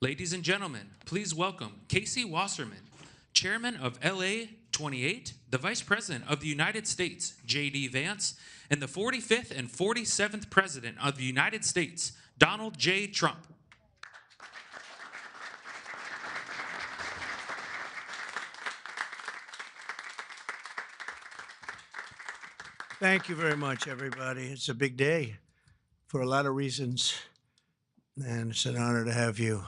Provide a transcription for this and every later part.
Ladies and gentlemen, please welcome Casey Wasserman, Chairman of LA 28, the Vice President of the United States, J.D. Vance, and the 45th and 47th President of the United States, Donald J. Trump. Thank you very much, everybody. It's a big day for a lot of reasons, and it's an honor to have you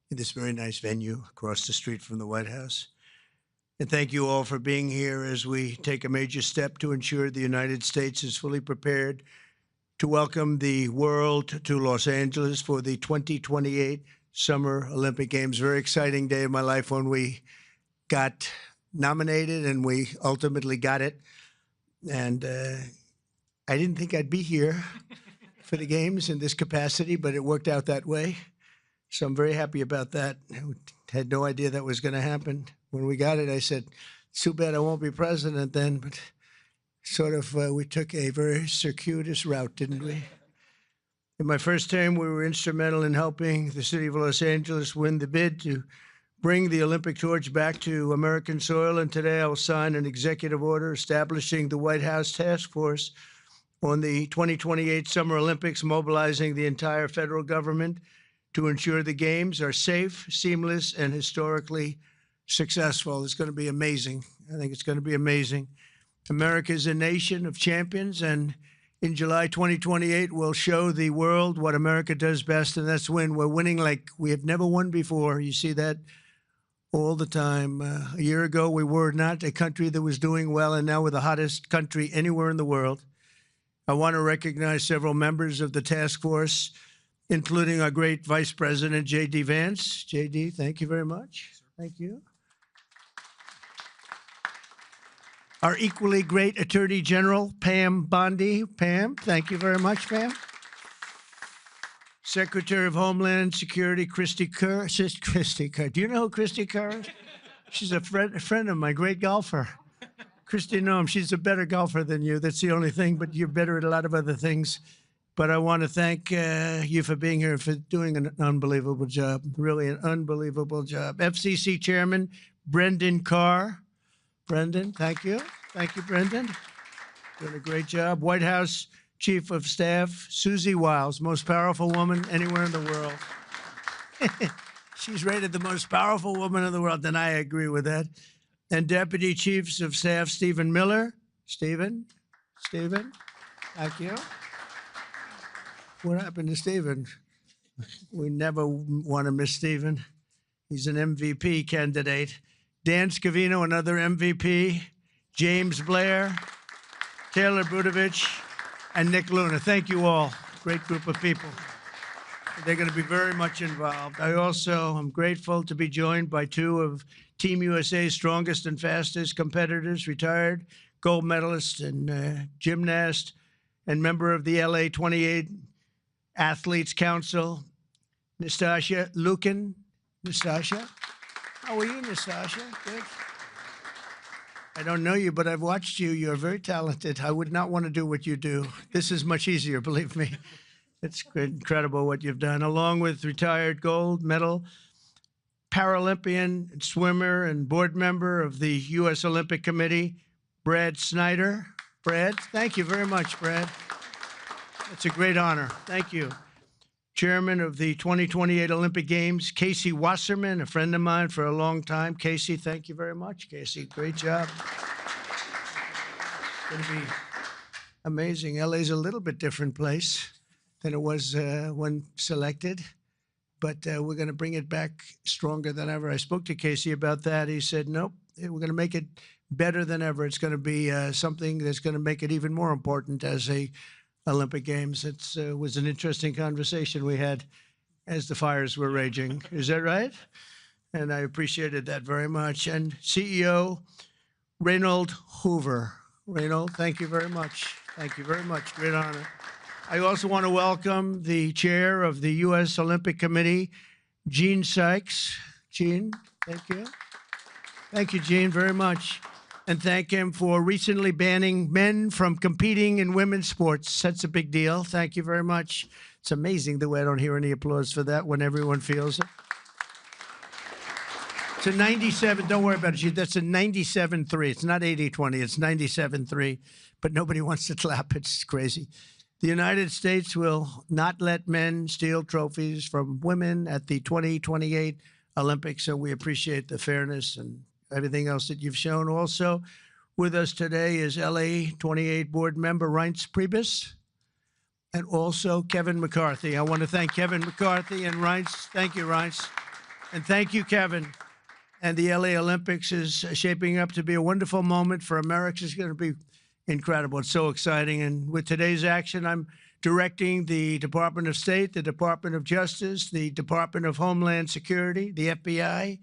in this very nice venue across the street from the White House. And thank you all for being here as we take a major step to ensure the United States is fully prepared to welcome the world to Los Angeles for the 2028 Summer Olympic Games. Very exciting day of my life when we got nominated and we ultimately got it. And I didn't think I'd be here for the games in this capacity, but it worked out that way. So I'm very happy about that. I had no idea that was going to happen. When we got it, I said, it's too bad I won't be president then. But sort of we took a very circuitous route, didn't we? In my first term, we were instrumental in helping the city of Los Angeles win the bid to bring the Olympic torch back to American soil, and today I will sign an executive order establishing the White House Task Force on the 2028 Summer Olympics, mobilizing the entire federal government to ensure the Games are safe, seamless, and historically successful. It's going to be amazing. I think it's going to be amazing. America is a nation of champions, and in July 2028, we'll show the world what America does best, and that's win. We're winning like we have never won before. You see that all the time. A year ago, we were not a country that was doing well, and now we're the hottest country anywhere in the world. I want to recognize several members of the task force, including our great Vice President, J.D. Vance. J.D., thank you very much. Thank you. Our equally great Attorney General, Pam Bondi. Pam, thank you very much, Pam. Secretary of Homeland Security, Christy Kerr. Christy Kerr. Do you know who Christy Kerr is? She's a friend of mine, great golfer. Christy, no, she's a better golfer than you. That's the only thing, but you're better at a lot of other things. But I want to thank you for being here, for doing an unbelievable job, really an unbelievable job. FCC Chairman, Brendan Carr. Brendan, thank you. Thank you, Brendan. Doing a great job. White House Chief of Staff, Susie Wiles, most powerful woman anywhere in the world. She's rated the most powerful woman in the world, and I agree with that. And Deputy Chiefs of Staff, Stephen Miller. Stephen, thank you. What happened to Stephen? We never want to miss Stephen. He's an MVP candidate. Dan Scavino, another MVP. James Blair, Taylor Budovich, and Nick Luna. Thank you all. Great group of people. They're going to be very much involved. I also am grateful to be joined by two of Team USA's strongest and fastest competitors, retired gold medalist and gymnast and member of the LA 28 Athletes Council, Nastasia Lukin. Nastasia, how are you, Nastasia? Good. I don't know you, but I've watched you. You're very talented. I would not want to do what you do. This is much easier, believe me. It's incredible what you've done, along with retired gold medal Paralympian, swimmer, and board member of the U.S. Olympic Committee, Brad Snyder. Brad, thank you very much, Brad. It's a great honor. Thank you. Chairman of the 2028 Olympic Games, Casey Wasserman, a friend of mine for a long time. Casey, thank you very much. Casey, great job. It's going to be amazing. LA's a little bit different place than it was when selected, but we're going to bring it back stronger than ever. I spoke to Casey about that. He said, nope, we're going to make it better than ever. It's going to be something that's going to make it even more important as a Olympic Games. It was an interesting conversation we had as the fires were raging. Is that right? And I appreciated that very much. And CEO Reynold Hoover. Reynold, thank you very much. Thank you very much. Great honor. I also want to welcome the chair of the U.S. Olympic Committee, Gene Sykes. Gene, thank you. Thank you, Gene, very much. And thank him for recently banning men from competing in women's sports. That's a big deal. Thank you very much. It's amazing the way I don't hear any applause for that when everyone feels it. It's a 97. Don't worry about it. That's a 97-3. It's not 80-20. It's 97-3. But nobody wants to clap. It's crazy. The United States will not let men steal trophies from women at the 2028 Olympics. So we appreciate the fairness and everything else that you've shown. Also with us today is LA 28 board member Reince Priebus and also Kevin McCarthy. I want to thank Kevin McCarthy and Reince. Thank you, Reince. And thank you, Kevin. And the LA Olympics is shaping up to be a wonderful moment for America. It's going to be incredible. It's so exciting. And with today's action, I'm directing the Department of State, the Department of Justice, the Department of Homeland Security, the FBI,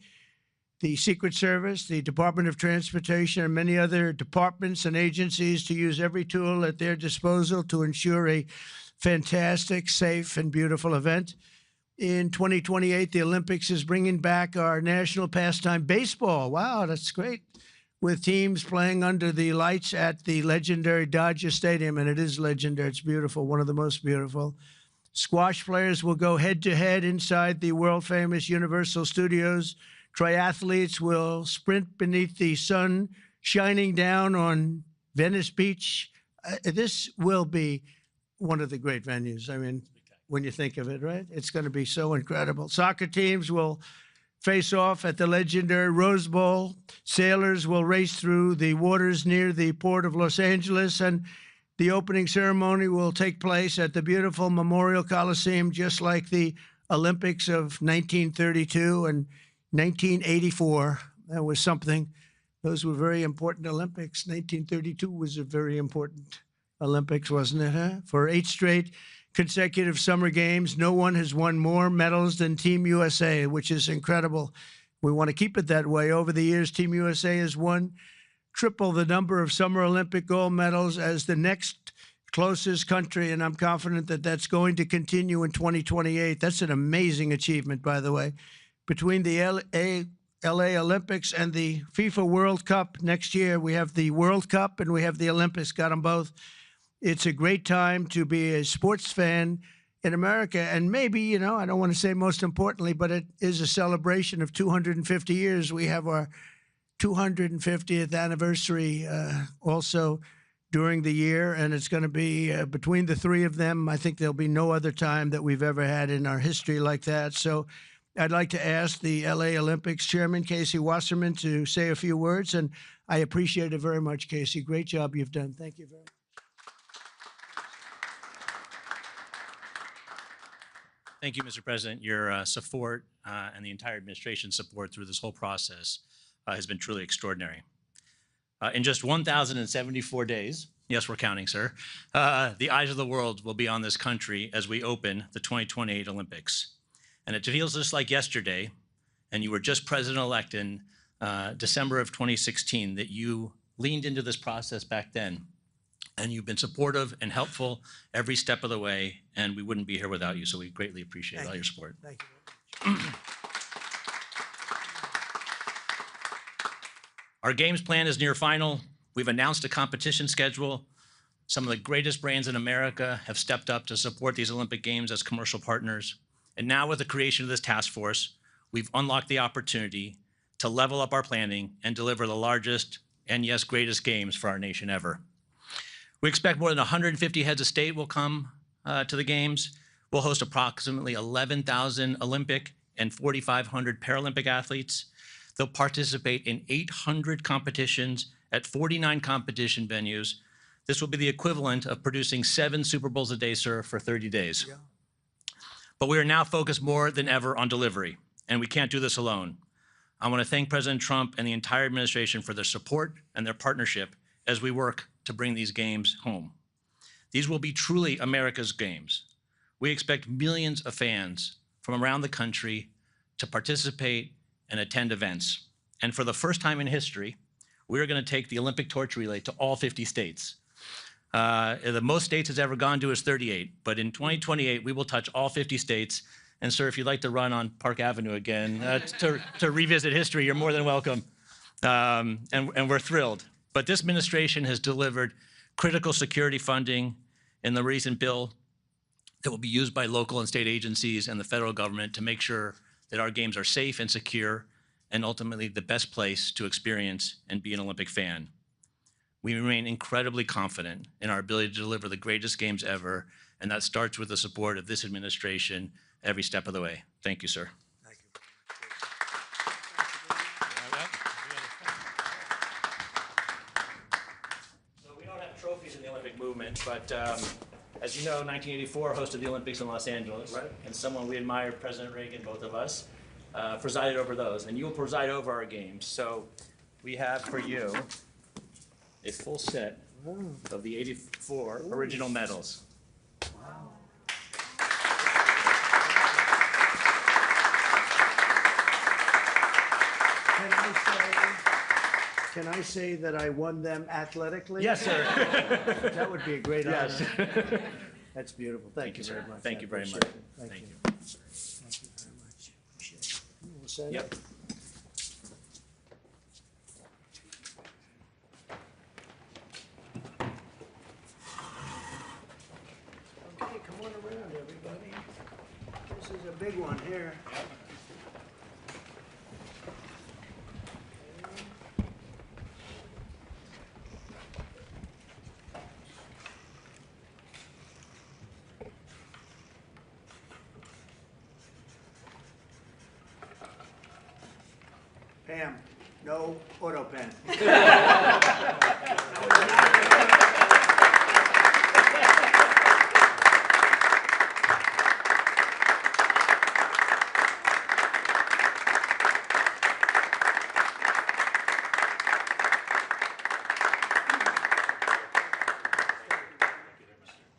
the Secret Service, the Department of Transportation, and many other departments and agencies to use every tool at their disposal to ensure a fantastic, safe, and beautiful event. In 2028, the Olympics is bringing back our national pastime, baseball. Wow, that's great. With teams playing under the lights at the legendary Dodger Stadium, and it is legendary. It's beautiful, one of the most beautiful. Squash players will go head-to-head inside the world-famous Universal Studios. Triathletes will sprint beneath the sun shining down on Venice Beach. This will be one of the great venues. I mean, when you think of it, right? It's going to be so incredible. Soccer teams will face off at the legendary Rose Bowl. Sailors will race through the waters near the port of Los Angeles, and the opening ceremony will take place at the beautiful Memorial Coliseum, just like the Olympics of 1932 and 1984. That was something. Those were very important Olympics. 1932 was a very important Olympics, wasn't it, huh? For 8 straight consecutive summer games, no one has won more medals than Team USA, which is incredible. We want to keep it that way. Over the years, Team USA has won triple the number of Summer Olympic gold medals as the next closest country, and I'm confident that that's going to continue in 2028. That's an amazing achievement, by the way. Between the LA Olympics and the FIFA World Cup next year, we have the World Cup and we have the Olympics, got them both. It's a great time to be a sports fan in America. And maybe, you know, I don't want to say most importantly, but it is a celebration of 250 years. We have our 250th anniversary also during the year. And it's going to be between the three of them. I think there'll be no other time that we've ever had in our history like that. So I'd like to ask the LA Olympics Chairman, Casey Wasserman, to say a few words. And I appreciate it very much, Casey. Great job you've done. Thank you very much. Thank you, Mr. President. Your support and the entire administration's support through this whole process has been truly extraordinary. In just 1,074 days, yes, we're counting, sir, the eyes of the world will be on this country as we open the 2028 Olympics. And it feels just like yesterday, and you were just president-elect in December of 2016, that you leaned into this process back then. And you've been supportive and helpful every step of the way, and we wouldn't be here without you, so we greatly appreciate all your support. Thank you very much. Our games plan is near final. We've announced a competition schedule. Some of the greatest brands in America have stepped up to support these Olympic Games as commercial partners. And now with the creation of this task force, we've unlocked the opportunity to level up our planning and deliver the largest and, yes, greatest games for our nation ever. We expect more than 150 heads of state will come to the Games. We'll host approximately 11,000 Olympic and 4,500 Paralympic athletes. They'll participate in 800 competitions at 49 competition venues. This will be the equivalent of producing 7 Super Bowls a day, sir, for 30 days. Yeah. But we are now focused more than ever on delivery, and we can't do this alone. I want to thank President Trump and the entire administration for their support and their partnership as we work to bring these games home. These will be truly America's games. We expect millions of fans from around the country to participate and attend events. And for the first time in history, we're going to take the Olympic torch relay to all 50 states. The most states it's ever gone to is 38, but in 2028, we will touch all 50 states. And sir, if you'd like to run on Park Avenue again to revisit history, you're more than welcome. And we're thrilled. But this administration has delivered critical security funding in the recent bill that will be used by local and state agencies and the federal government to make sure that our games are safe and secure and ultimately the best place to experience and be an Olympic fan. We remain incredibly confident in our ability to deliver the greatest games ever, and that starts with the support of this administration every step of the way. Thank you, sir. Thank you. So we don't have trophies in the Olympic movement, but as you know, 1984 hosted the Olympics in Los Angeles, Right. and someone we admire, President Reagan, both of us, presided over those, and you will preside over our games. So we have for you a full set of the 84 original medals. Can I say that I won them athletically? Yes, sir. That would be a great Yes. honor. That's beautiful. Thank you sir. very much. Thank I you very appreciate much. it. Thank Thank you. you. Thank you very much. Appreciate it. You all set? Yep. Okay, come on around, everybody. This is a big one here. Pam, no auto pen.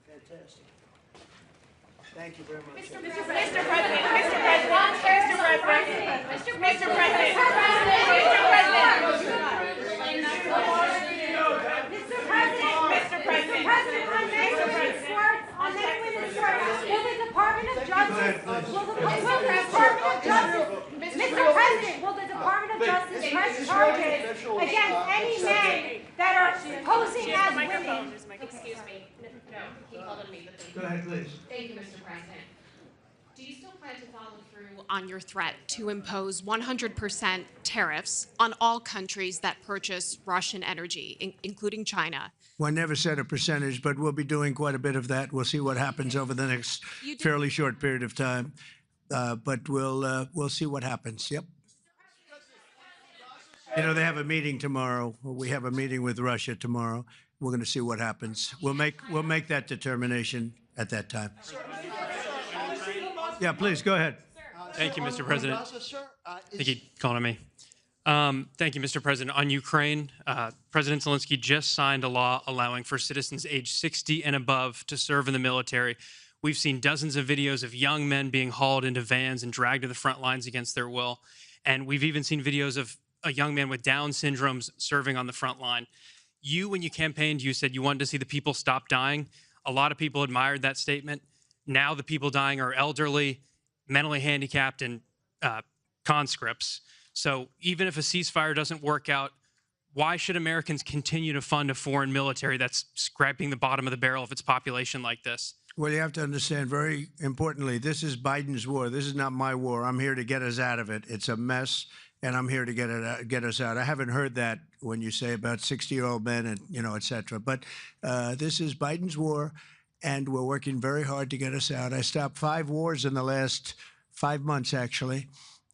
Fantastic. Thank you very much. Mr. President, Mr. President, Mr. President, Mr. Will the Department of Justice press charges against any men that are posing as women? Excuse me. No, he called on me, but thank you. Go ahead, please. Thank you, Mr. President. Do you still plan to follow through on your threat to impose 100% tariffs on all countries that purchase Russian energy, including China? Well, I never said a percentage, but we'll be doing quite a bit of that. We'll see what happens over the next You did- fairly short period of time. But we'll see what happens. Yep. You know, they have a meeting tomorrow. We have a meeting with Russia tomorrow. We're going to see what happens. We'll make that determination at that time. Yeah, please go ahead. Thank you, Mr. President. I think he called on me. Thank you, Mr. President. On Ukraine, President Zelensky just signed a law allowing for citizens age 60 and above to serve in the military. We've seen dozens of videos of young men being hauled into vans and dragged to the front lines against their will. And we've even seen videos of a young man with Down syndromes serving on the front line. You, when you campaigned, you said you wanted to see the people stop dying. A lot of people admired that statement. Now the people dying are elderly, mentally handicapped, and conscripts. So even if a ceasefire doesn't work out, why should Americans continue to fund a foreign military that's scraping the bottom of the barrel of its population like this? Well, you have to understand very importantly, this is Biden's war. This is not my war. I'm here to get us out of it. It's a mess, and I'm here to get us out. I haven't heard that when you say about 60-year-old men and, et cetera. But this is Biden's war, and we're working very hard to get us out. I stopped 5 wars in the last 5 months, actually,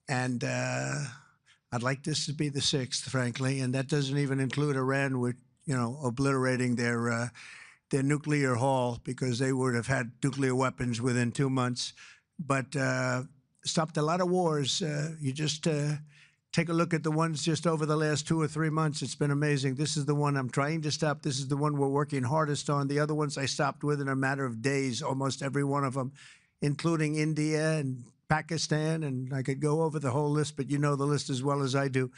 and I'd like this to be the 6th, frankly, and that doesn't even include Iran, with, obliterating their nuclear haul, because they would have had nuclear weapons within 2 months. But stopped a lot of wars. You just take a look at the ones just over the last 2 or 3 months. It's been amazing. This is the one I'm trying to stop. This is the one we're working hardest on. The other ones I stopped within a matter of days, almost every one of them, including India and Pakistan. And I could go over the whole list, but you know the list as well as I do.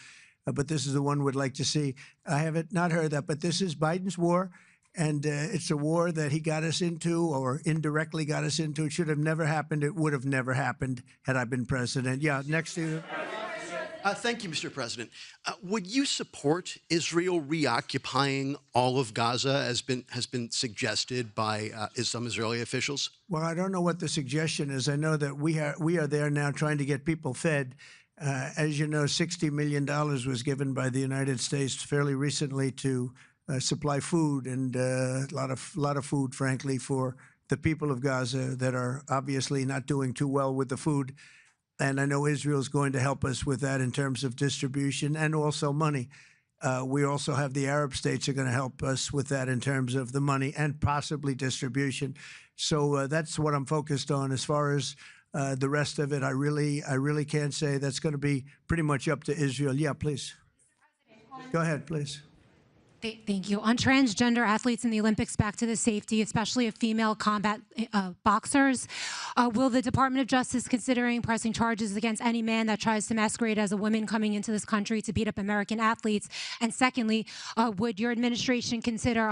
But this is the one we'd like to see. I haven't not heard that, but this is Biden's war. And it's a war that he got us into, or indirectly got us into. It should have never happened. It would have never happened had I been president. Yeah, next to you. Thank you, Mr. President. Would you support Israel reoccupying all of Gaza, as has been suggested by some Israeli officials? Well, I don't know what the suggestion is. I know that we are there now trying to get people fed. As you know, $60 million was given by the United States fairly recently to supply food and a lot of food, frankly, for the people of Gaza that are obviously not doing too well with the food. And I know Israel's going to help us with that in terms of distribution and also money. We also have the Arab states are going to help us with that in terms of the money and possibly distribution. So that's what I'm focused on. As far as the rest of it, I really can't say. That's going to be pretty much up to Israel. Yeah, please. Go ahead, please. Thank you. On transgender athletes in the Olympics, back to the safety, especially of female combat boxers, will the Department of Justice considering pressing charges against any man that tries to masquerade as a woman coming into this country to beat up American athletes? And secondly, would your administration consider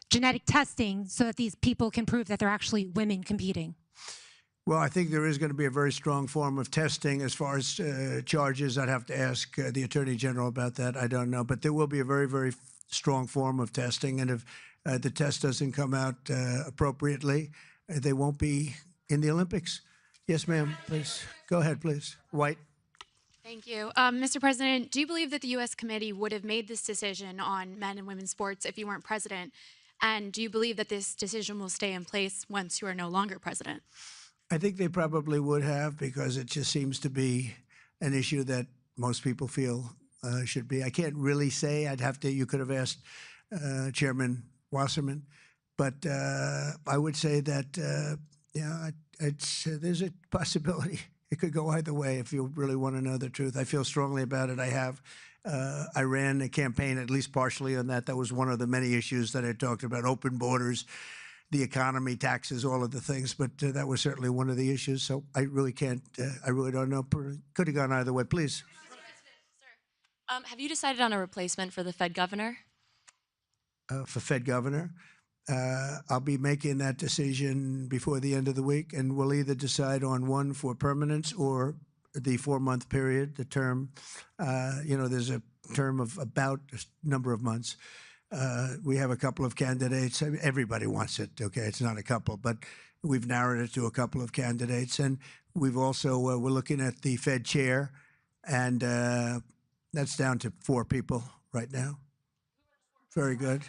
genetic testing so that these people can prove that they're actually women competing? Well, I think there is going to be a very strong form of testing. As far as charges, I'd have to ask the Attorney General about that. I don't know. But there will be a very, very strong form of testing. And if the test doesn't come out appropriately, they won't be in the Olympics. Yes, ma'am, please. Go ahead, please. White. Thank you. Mr. President, do you believe that the U.S. committee would have made this decision on men and women's sports if you weren't president? And do you believe that this decision will stay in place once you are no longer president? I think they probably would have, because it just seems to be an issue that most people feel should be. I can't really say. You could have asked Chairman Wasserman, but I would say that, there's a possibility. It could go either way if you really want to know the truth. I feel strongly about it. I ran a campaign, at least partially on that. That was one of the many issues that I talked about: open borders, the economy, taxes, all of the things. But that was certainly one of the issues. So I really can't. I really don't know. Could have gone either way. Please. Have you decided on a replacement for the Fed governor? For Fed governor, I'll be making that decision before the end of the week, and we'll either decide on one for permanence or the 4-month period, the term. There's a term of about a number of months. We have a couple of candidates. Everybody wants it, okay? It's not a couple, but we've narrowed it to a couple of candidates. And we've also, we're looking at the Fed chair, and that's down to 4 people right now. Very good.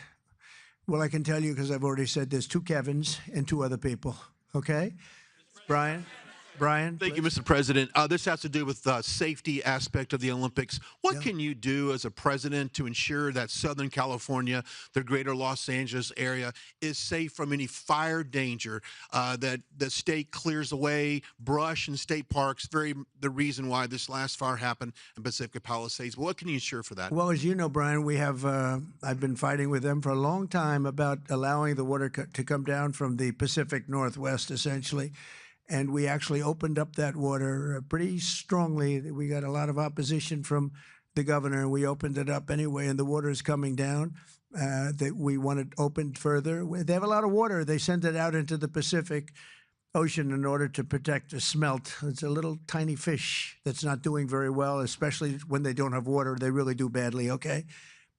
Well, I can tell you, because I've already said there's 2 Kevins and 2 other people, okay? Brian? Thank you, Mr. President. This has to do with the safety aspect of the Olympics. What can you do as a president to ensure that Southern California, the greater Los Angeles area, is safe from any fire danger, that the state clears away brush in state parks, the reason why this last fire happened in Pacific Palisades? What can you ensure for that? Well, as you know, Brian, we have, I've been fighting with them for a long time about allowing the water to come down from the Pacific Northwest, essentially. And we actually opened up that water pretty strongly. We got a lot of opposition from the governor, and we opened it up anyway, and the water is coming down. That we want it opened further. They have a lot of water. They send it out into the Pacific Ocean in order to protect the smelt. It's a little tiny fish that's not doing very well, especially when they don't have water. They really do badly, okay?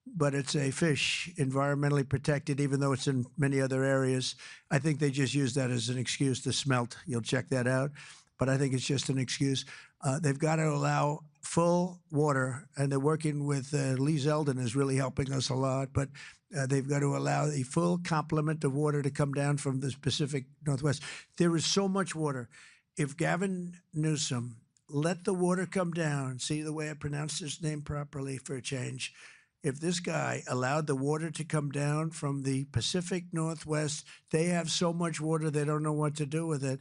But it's a fish, environmentally protected, even though it's in many other areas. I think they just use that as an excuse to smelt. You'll check that out. But I think it's just an excuse. They've got to allow full water, and they're working with Lee Zeldin is really helping us a lot. But they've got to allow a full complement of water to come down from the Pacific Northwest. There is so much water. If Gavin Newsom let the water come down, see the way I pronounced his name properly for a change, if this guy allowed the water to come down from the Pacific Northwest, they have so much water they don't know what to do with it.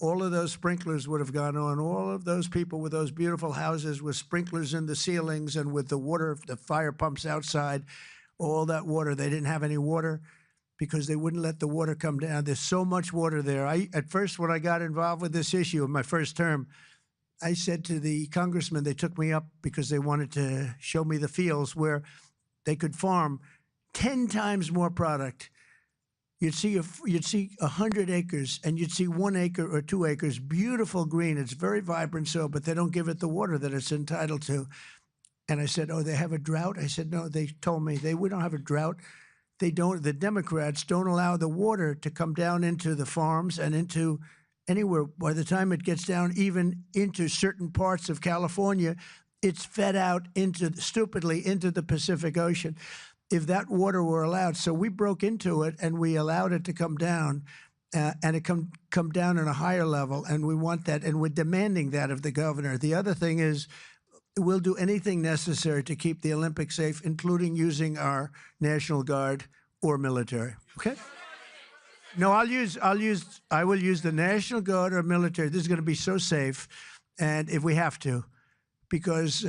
All of those sprinklers would have gone on. All of those people with those beautiful houses with sprinklers in the ceilings and with the water, the fire pumps outside, all that water, they didn't have any water because they wouldn't let the water come down. There's so much water there. At first, when I got involved with this issue in my first term, I said to the congressman, they took me up because they wanted to show me the fields where they could farm 10 times more product. You'd see 100 acres, and you'd see 1 acre or 2 acres, beautiful green. It's very vibrant soil, but they don't give it the water that it's entitled to. And I said, oh, they have a drought? I said, no, they told me we don't have a drought. They don't. The Democrats don't allow the water to come down into the farms and into anywhere. By the time it gets down even into certain parts of California, it's fed out stupidly into the Pacific Ocean. If that water were allowed, so we broke into it and we allowed it to come down, and it come down at a higher level, and we want that, and we're demanding that of the governor. The other thing is, we'll do anything necessary to keep the Olympics safe, including using our National Guard or military. Okay? No, I will use the National Guard or military. This is going to be so safe, and if we have to, because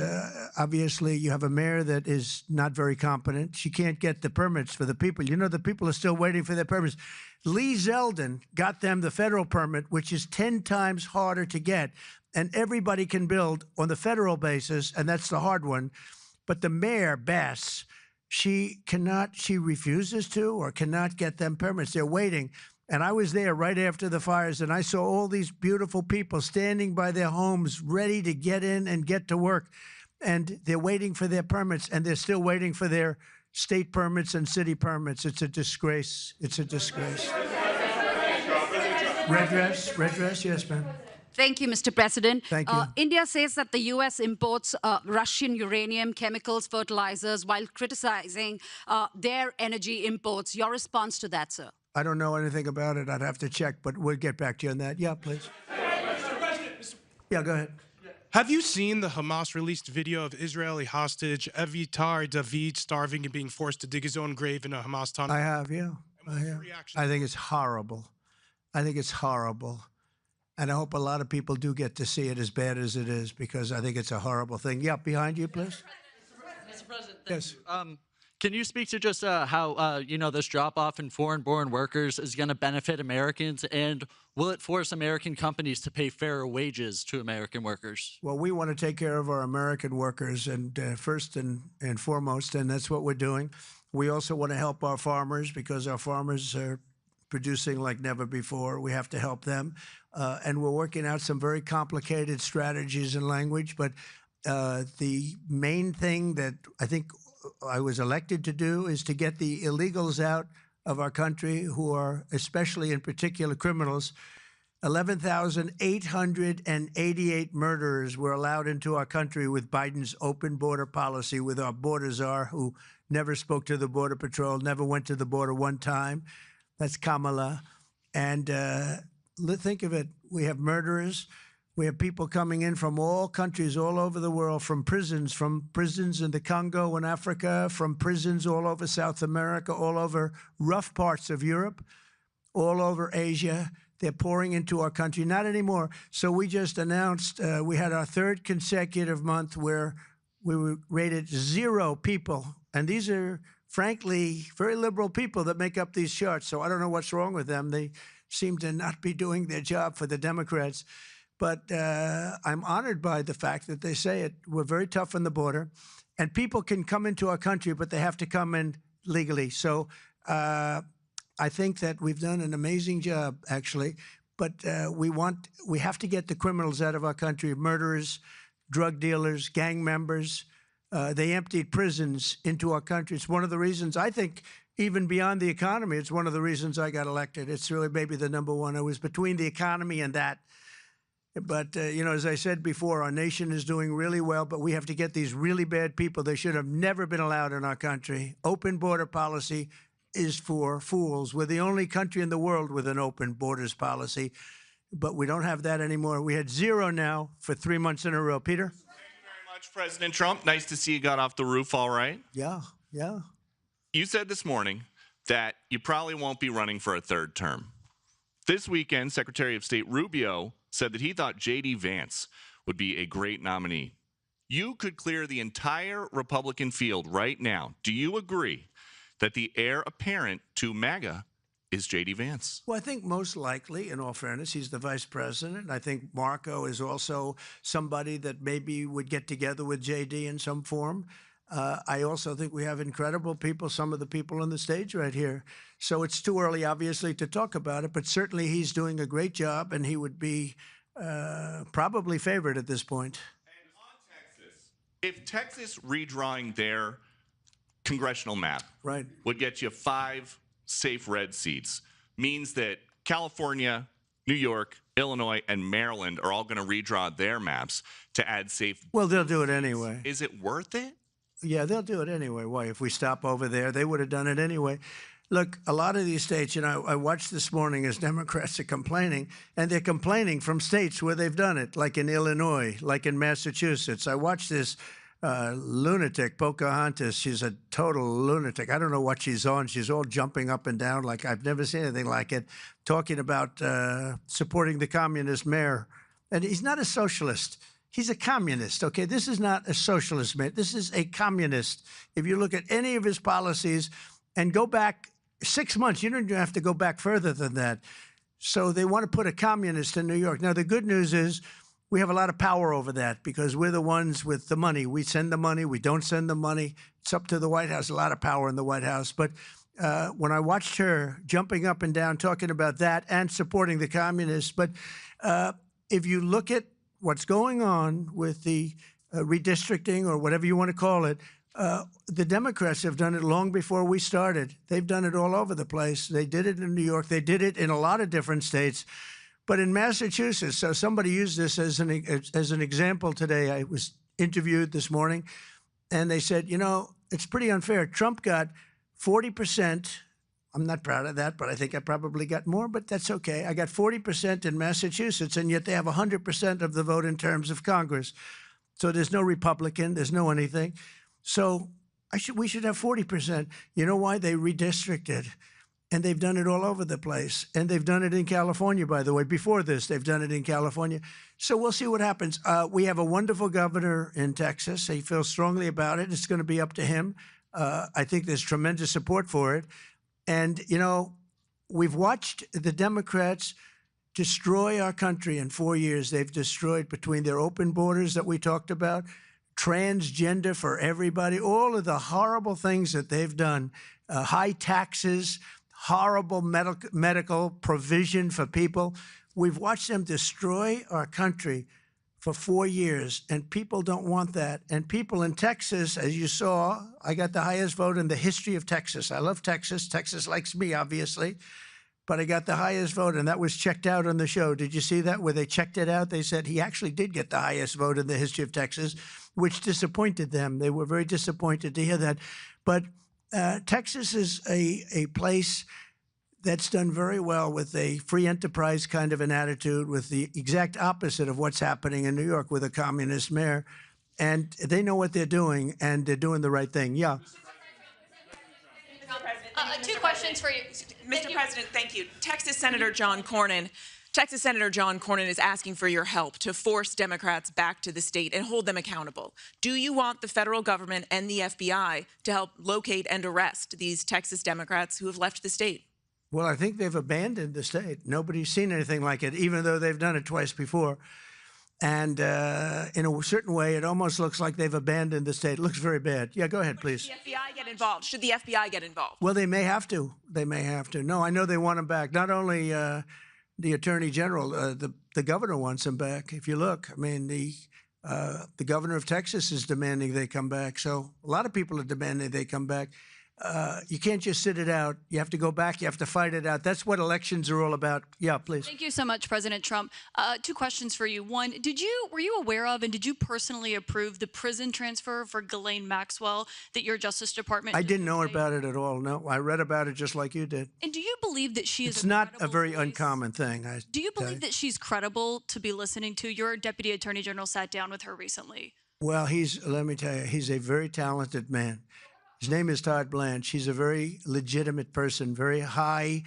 obviously you have a mayor that is not very competent. She can't get the permits for the people. You know, the people are still waiting for their permits. Lee Zeldin got them the federal permit, which is 10 times harder to get, and everybody can build on the federal basis, and that's the hard one. But the mayor, Bass, she refuses to or cannot get them permits. They're waiting. And I was there right after the fires, and I saw all these beautiful people standing by their homes, ready to get in and get to work. And they're waiting for their permits, and they're still waiting for their state permits and city permits. It's a disgrace. It's a disgrace. Redress, yes, ma'am. Thank you, Mr. President. Thank you. India says that the U.S. imports Russian uranium, chemicals, fertilizers, while criticizing their energy imports. Your response to that, sir? I don't know anything about it. I'd have to check, but we'll get back to you on that. Yeah, please. Mr. President. Yeah, go ahead. Have you seen the Hamas-released video of Israeli hostage Avitar David starving and being forced to dig his own grave in a Hamas tunnel? I have, yeah. I think it's horrible. I think it's horrible. And I hope a lot of people do get to see it, as bad as it is, because I think it's a horrible thing. Yeah, behind you, please. Mr. President, yes. Can you speak to just how, this drop-off in foreign-born workers is going to benefit Americans, and will it force American companies to pay fairer wages to American workers? Well, we want to take care of our American workers, and first and foremost, and that's what we're doing. We also want to help our farmers, because our farmers are producing like never before. We have to help them. And we're working out some very complicated strategies and language, but the main thing that I think I was elected to do is to get the illegals out of our country, who are especially in particular criminals. 11,888 murderers were allowed into our country with Biden's open border policy, with our border czar, who never spoke to the Border Patrol, never went to the border one time. That's Kamala. And think of it. We have murderers. We have people coming in from all countries all over the world, from prisons in the Congo and Africa, from prisons all over South America, all over rough parts of Europe, all over Asia. They're pouring into our country. Not anymore. So we just announced we had our third consecutive month where we were rated 0 people. And these are, frankly, very liberal people that make up these charts. So I don't know what's wrong with them. They seem to not be doing their job for the Democrats. But I'm honored by the fact that they say it. We're very tough on the border, and people can come into our country, but they have to come in legally. So I think that we've done an amazing job, actually. But we have to get the criminals out of our country: murderers, drug dealers, gang members. They emptied prisons into our country. It's one of the reasons, I think, even beyond the economy, it's one of the reasons I got elected. It's really maybe the number one. I was between the economy and that. But, as I said before, our nation is doing really well, but we have to get these really bad people. They should have never been allowed in our country. Open border policy is for fools. We're the only country in the world with an open borders policy, but we don't have that anymore. We had 0 now for 3 months in a row. Peter? Thank you very much, President Trump. Nice to see you got off the roof all right. Yeah. You said this morning that you probably won't be running for a 3rd term. This weekend, Secretary of State Rubio said that he thought J.D. Vance would be a great nominee. You could clear the entire Republican field right now. Do you agree that the heir apparent to MAGA is J.D. Vance? Well, I think most likely, in all fairness, he's the vice president. I think Marco is also somebody that maybe would get together with J.D. in some form. I also think we have incredible people, some of the people on the stage right here. So it's too early, obviously, to talk about it, but certainly he's doing a great job, and he would be probably favored at this point. And on Texas, if Texas redrawing their congressional map would get you 5 safe red seats, means that California New York, Illinois, and Maryland are all going to redraw their maps to add safe. Well, they'll do it anyway. Is it worth it? Yeah, they'll do it anyway. Why? If we stop over there, they would have done it anyway. Look, a lot of these states, I watched this morning as Democrats are complaining, and they're complaining from states where they've done it, like in Illinois, like in Massachusetts. I watched this lunatic, Pocahontas. She's a total lunatic. I don't know what she's on. She's all jumping up and down like I've never seen anything like it, talking about supporting the communist mayor. And he's not a socialist. He's a communist, okay? This is not a socialist mayor. This is a communist. If you look at any of his policies and go back 6 months, you don't even have to go back further than that. So they want to put a communist in New York. Now, the good news is we have a lot of power over that because we're the ones with the money. We send the money. We don't send the money. It's up to the White House, a lot of power in the White House. But when I watched her jumping up and down talking about that and supporting the communists, but if you look at what's going on with the redistricting or whatever you want to call it, the Democrats have done it long before we started. They've done it all over the place. They did it in New York. They did it in a lot of different states. But in Massachusetts, so somebody used this as an example today. I was interviewed this morning, and they said, it's pretty unfair. Trump got 40%. I'm not proud of that, but I think I probably got more, but that's okay. I got 40% in Massachusetts, and yet they have 100% of the vote in terms of Congress. So there's no Republican, there's no anything. So we should have 40%. You know why? They redistricted. And they've done it all over the place. And they've done it in California, by the way. Before this, they've done it in California. So we'll see what happens. We have a wonderful governor in Texas. He feels strongly about it. It's going to be up to him. I think there's tremendous support for it. And, we've watched the Democrats destroy our country in 4 years. They've destroyed between their open borders that we talked about, transgender for everybody, all of the horrible things that they've done, high taxes, horrible medical provision for people. We've watched them destroy our country for 4 years, and people don't want that. And people in Texas, as you saw, I got the highest vote in the history of Texas. I love Texas. Texas likes me, obviously. But I got the highest vote, and that was checked out on the show. Did you see that, where they checked it out? They said he actually did get the highest vote in the history of Texas, which disappointed them. They were very disappointed to hear that. But Texas is a place that's done very well with a free enterprise kind of an attitude, with the exact opposite of what's happening in New York with a communist mayor. And they know what they're doing, and they're doing the right thing. Yeah. Two questions for you. Mr. President, thank you. Texas Senator John Cornyn is asking for your help to force Democrats back to the state and hold them accountable. Do you want the federal government and the FBI to help locate and arrest these Texas Democrats who have left the state? Well, I think they've abandoned the state. Nobody's seen anything like it, even though they've done it twice before. And in a certain way, it almost looks like they've abandoned the state. It looks very bad. Yeah, go ahead, please. Should the FBI get involved? Should the FBI get involved? Well, they may have to. They may have to. No, I know they want them back. Not only the Attorney General, the governor wants them back. If you look, I mean, the governor of Texas is demanding they come back. So a lot of people are demanding they come back. You can't just sit it out. You have to go back. You have to fight it out. That's what elections are all about. Yeah, please. Thank you so much, President Trump. Two questions for you. One, were you aware of and did you personally approve the prison transfer for Ghislaine Maxwell that your Justice Department? I didn't know about it at all. No, I read about it just like you did. And do you believe that she is? It's not a very uncommon thing. Do you believe that she's credible to be listening to? Your Deputy Attorney General sat down with her recently. Well, let me tell you, he's a very talented man. His name is Todd Blanche. He's a very legitimate person, very high,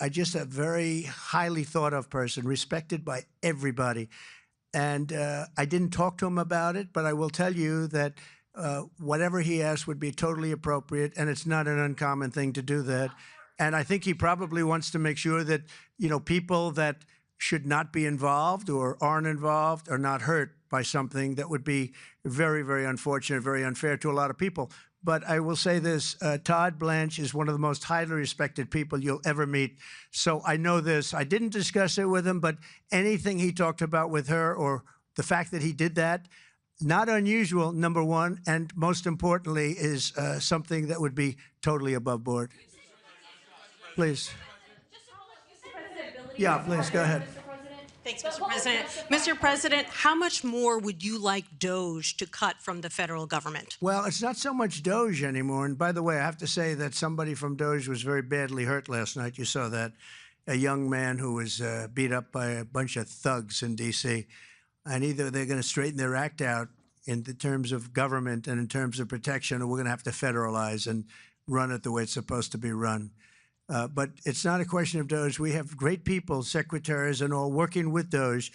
just a very highly thought of person, respected by everybody. And I didn't talk to him about it, but I will tell you that whatever he asked would be totally appropriate, and it's not an uncommon thing to do that. And I think he probably wants to make sure that, people that should not be involved or aren't involved are not hurt by something that would be very, very unfortunate, very unfair to a lot of people. But I will say this, Todd Blanche is one of the most highly respected people you'll ever meet. So I know this. I didn't discuss it with him, but anything he talked about with her or the fact that he did that, not unusual, number one, and most importantly is something that would be totally above board. Please. Yeah, please, go ahead. Thanks, Mr. President. Mr. President, how much more would you like Doge to cut from the federal government? Well, it's not so much Doge anymore. And by the way, I have to say that somebody from Doge was very badly hurt last night. You saw that. A young man who was beat up by a bunch of thugs in D.C. And either they're going to straighten their act out in the terms of government and in terms of protection, or we're going to have to federalize and run it the way it's supposed to be run. But it's not a question of Doge. We have great people, secretaries and all, working with Doge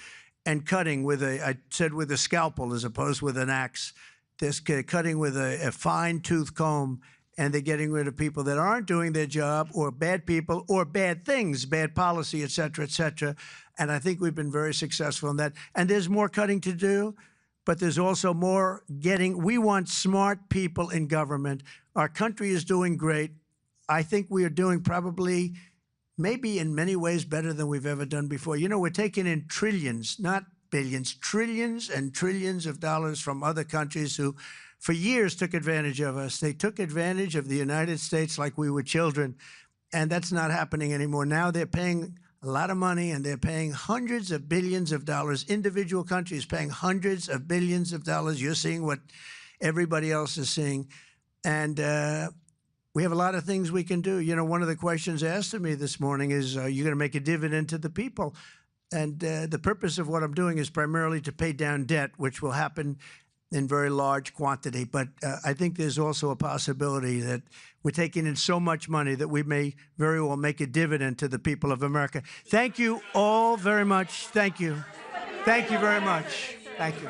and cutting with I said with a scalpel as opposed with an axe. They're cutting with a fine-tooth comb, and they're getting rid of people that aren't doing their job, or bad people, or bad things, bad policy, et cetera, et cetera. And I think we've been very successful in that. And there's more cutting to do, but there's also more getting. We want smart people in government. Our country is doing great. I think we are doing probably, maybe in many ways, better than we've ever done before. You know, we're taking in trillions, not billions, trillions and trillions of dollars from other countries who, for years, took advantage of us. They took advantage of the United States like we were children, and that's not happening anymore. Now they're paying a lot of money, and they're paying hundreds of billions of dollars. Individual countries paying hundreds of billions of dollars. You're seeing what everybody else is seeing. And we have a lot of things we can do. You know, one of the questions asked of me this morning is, are you going to make a dividend to the people? And the purpose of what I'm doing is primarily to pay down debt, which will happen in very large quantity. But I think there's also a possibility that we're taking in so much money that we may very well make a dividend to the people of America. Thank you all very much. Thank you. Thank you very much. Thank you.